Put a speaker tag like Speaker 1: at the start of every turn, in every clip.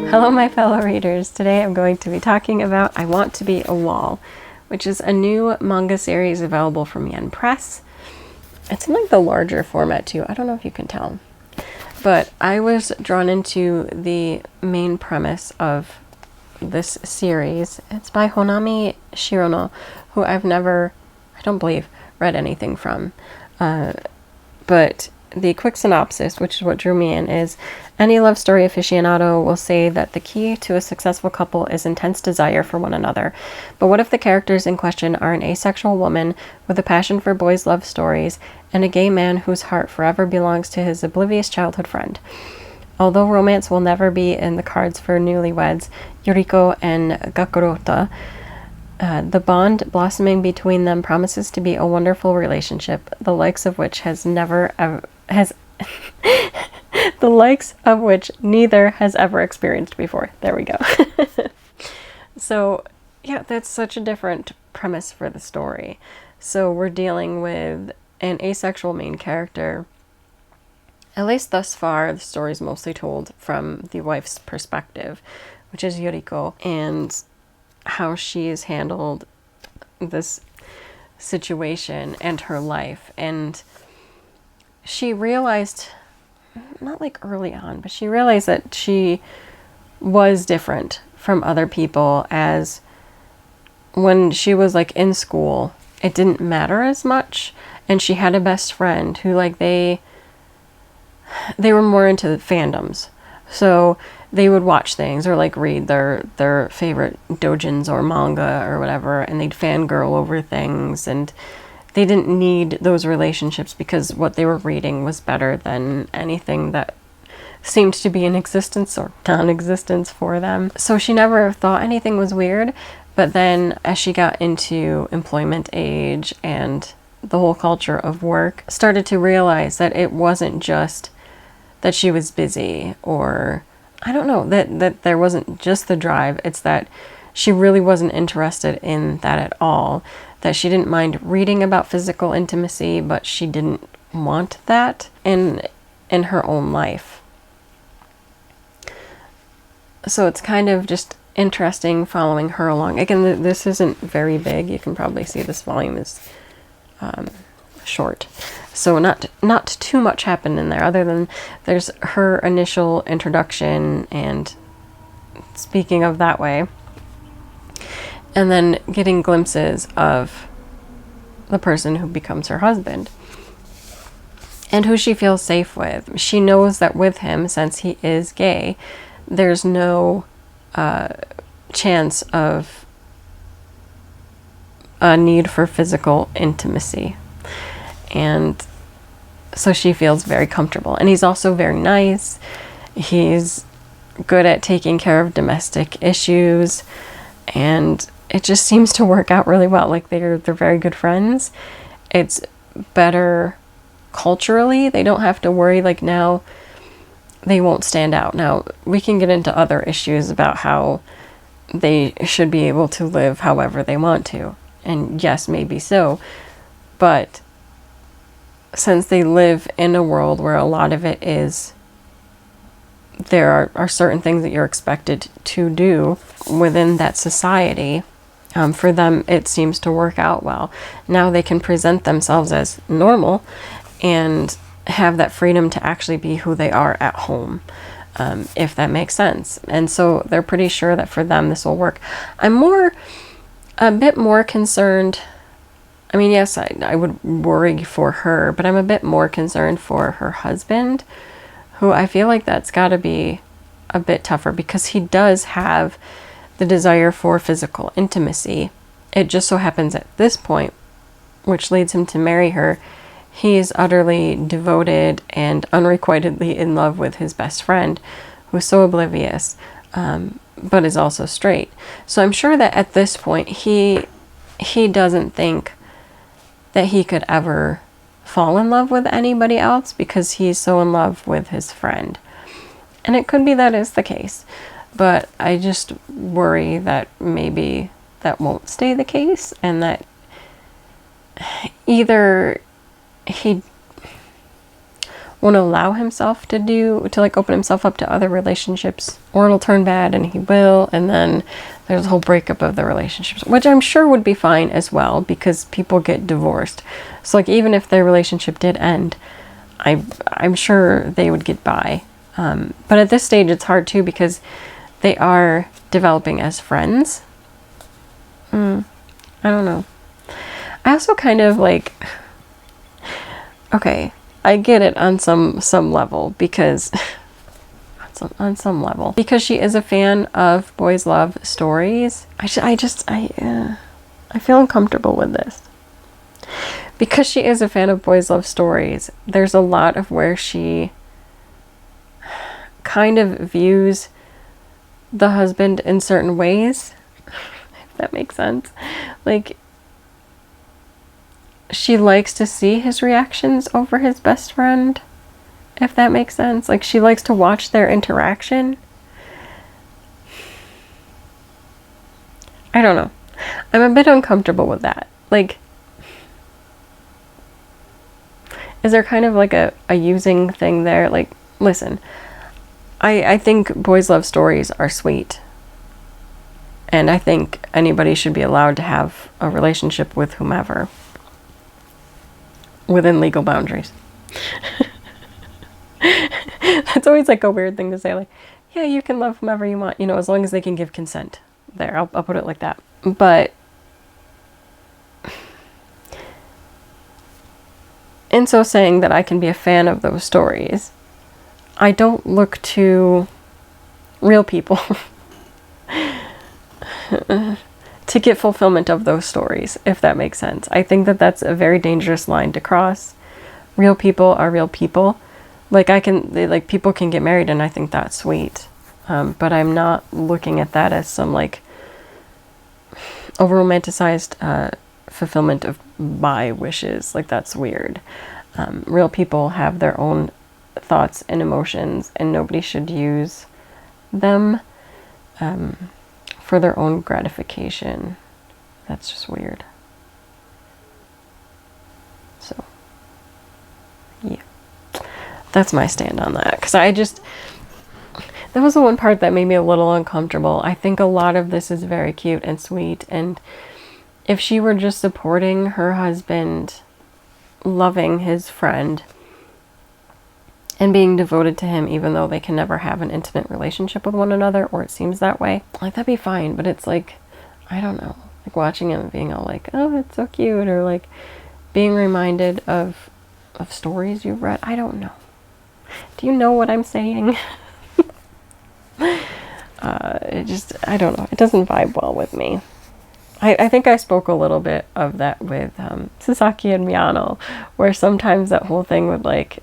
Speaker 1: Hello, my fellow readers. Today I'm going to be talking about I Want to Be a Wall, which is a new manga series available from Yen Press. It's in like the larger format too. I don't know if you can tell. But I was drawn into the main premise of this series. It's by Honami Shirono, who I've never, I don't believe, read anything from. But the quick synopsis, which is what drew me in, is any love story aficionado will say that the key to a successful couple is intense desire for one another. But what if the characters in question are an asexual woman with a passion for boys' love stories and a gay man whose heart forever belongs to his oblivious childhood friend? Although romance will never be in the cards for newlyweds, Yuriko and Gakurota, the bond blossoming between them promises to be a wonderful relationship, the likes of which the likes of which neither has ever experienced before. There we go. So, yeah, that's such a different premise for the story. So we're dealing with an asexual main character. At least thus far, the story's mostly told from the wife's perspective, which is Yuriko, and how she's handled this situation and her life. And she realized, not like early on, but she realized that she was different from other people, as when she was like in school, it didn't matter as much. And she had a best friend who they were more into fandoms. So they would watch things or like read their favorite doujins or manga or whatever, and they'd fangirl over things, and they didn't need those relationships because what they were reading was better than anything that seemed to be in existence or non-existence for them. So she never thought anything was weird. But then as she got into employment age and the whole culture of work, started to realize that it wasn't just that she was busy, or I don't know, that there wasn't just the drive. It's that she really wasn't interested in that at all. That she didn't mind reading about physical intimacy, but she didn't want that in her own life. So it's kind of just interesting following her along. Again, this isn't very big. You can probably see this volume is short. So not too much happened in there, other than there's her initial introduction and speaking of that way. And then getting glimpses of the person who becomes her husband and who she feels safe with. She knows that with him, since he is gay, there's no chance of a need for physical intimacy. And so she feels very comfortable. And he's also very nice. He's good at taking care of domestic issues, and it just seems to work out really well. Like they're very good friends. It's better culturally. They don't have to worry like now they won't stand out. Now we can get into other issues about how they should be able to live however they want to. And yes, maybe so. But since they live in a world where a lot of it is, there are certain things that you're expected to do within that society. For them, it seems to work out well. Now they can present themselves as normal and have that freedom to actually be who they are at home, if that makes sense. And so they're pretty sure that for them this will work. I'm a bit more concerned. I mean, yes, I would worry for her, but I'm a bit more concerned for her husband, who I feel like that's got to be a bit tougher, because he does have the desire for physical intimacy. It just so happens at this point, which leads him to marry her, he is utterly devoted and unrequitedly in love with his best friend, who's so oblivious, but is also straight. So I'm sure that at this point, he doesn't think that he could ever fall in love with anybody else, because he's so in love with his friend. And it could be that is the case, but I just worry that maybe that won't stay the case, and that either won't allow himself to like open himself up to other relationships, or it'll turn bad and he will, and then there's a whole breakup of the relationships, which I'm sure would be fine as well, because people get divorced. So like, even if their relationship did end, I'm sure they would get by. But at this stage it's hard too, because they are developing as friends. I don't know. I also kind of like, okay, I get it on some level, because on some level, because she is a fan of boys love stories. I feel uncomfortable with this, because she is a fan of boys love stories. There's a lot of where she kind of views the husband in certain ways, if that makes sense. Like, she likes to see his reactions over his best friend, if that makes sense. Like, she likes to watch their interaction. I don't know. I'm a bit uncomfortable with that. Like, is there kind of like a using thing there? Like, listen, I think boys love stories are sweet. And I think anybody should be allowed to have a relationship with whomever, within legal boundaries. That's always like a weird thing to say, like, yeah, you can love whomever you want, as long as they can give consent. There, I'll put it like that. But in so saying that I can be a fan of those stories, I don't look to real people to get fulfillment of those stories, if that makes sense. I think that that's a very dangerous line to cross. Real people are real people. Like, people can get married, and I think that's sweet. But I'm not looking at that as some like over-romanticized fulfillment of my wishes. Like, that's weird. Real people have their own thoughts and emotions, and nobody should use them for their own gratification. That's just weird. So, yeah. That's my stand on that. Because that was the one part that made me a little uncomfortable. I think a lot of this is very cute and sweet, and if she were just supporting her husband, loving his friend, and being devoted to him, even though they can never have an intimate relationship with one another, or it seems that way, like, that'd be fine. But it's like, I don't know, like watching him being all like, oh, it's so cute, or like being reminded of stories you've read. I don't know. Do you know what I'm saying? I don't know. It doesn't vibe well with me. I think I spoke a little bit of that with Sasaki and Miyano, where sometimes that whole thing with like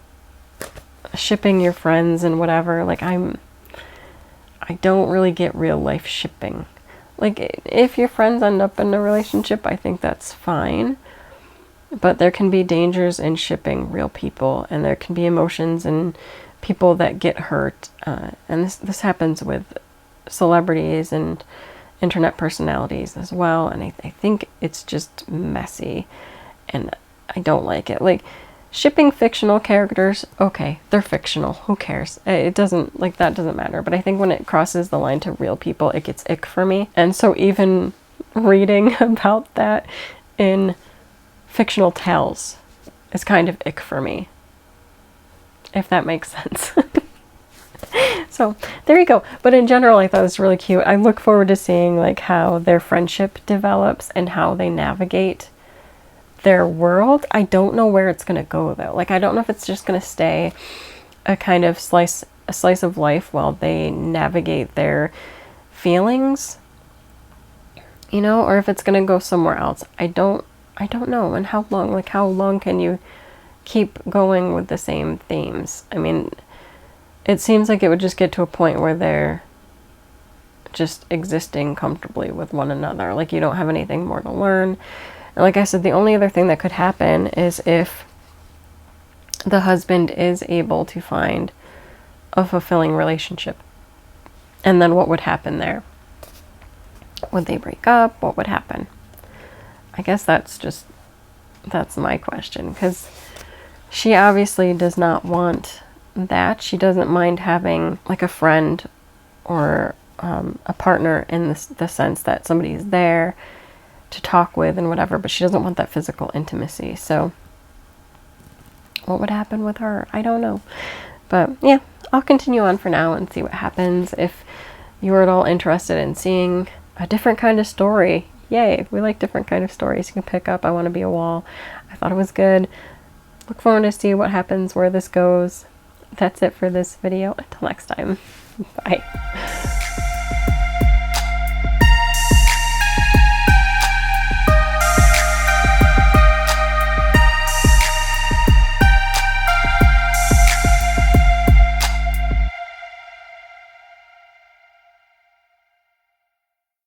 Speaker 1: shipping your friends and whatever, like I don't really get real life shipping. Like, if your friends end up in a relationship, I think that's fine. But there can be dangers in shipping real people, and there can be emotions and people that get hurt. And this happens with celebrities and internet personalities as well. And I think it's just messy, and I don't like it. Like, shipping fictional characters, okay, they're fictional. Who cares? It doesn't, like, that doesn't matter. But I think when it crosses the line to real people, it gets ick for me. And so even reading about that in fictional tales is kind of ick for me, if that makes sense. So there you go. But in general, I thought it was really cute. I look forward to seeing like how their friendship develops and how they navigate their world. I don't know where it's going to go though. Like, I don't know if it's just going to stay a kind of slice of life while they navigate their feelings, or if it's going to go somewhere else. I don't know. And how long? Like, how long can you keep going with the same themes? I mean, it seems like it would just get to a point where they're just existing comfortably with one another. Like, you don't have anything more to learn. And like I said, the only other thing that could happen is if the husband is able to find a fulfilling relationship. And then what would happen there? Would they break up? What would happen? I guess that's my question, because she obviously does not want that. She doesn't mind having like a friend or a partner in the sense that somebody's there to talk with and whatever, but she doesn't want that physical intimacy. So what would happen with her? I don't know. But yeah, I'll continue on for now and see what happens. If you're at all interested in seeing a different kind of story, yay, we like different kind of stories. You can pick up I Want to Be a Wall. I thought it was good. Look forward to see what happens, where this goes. That's it for this video. Until next time. Bye.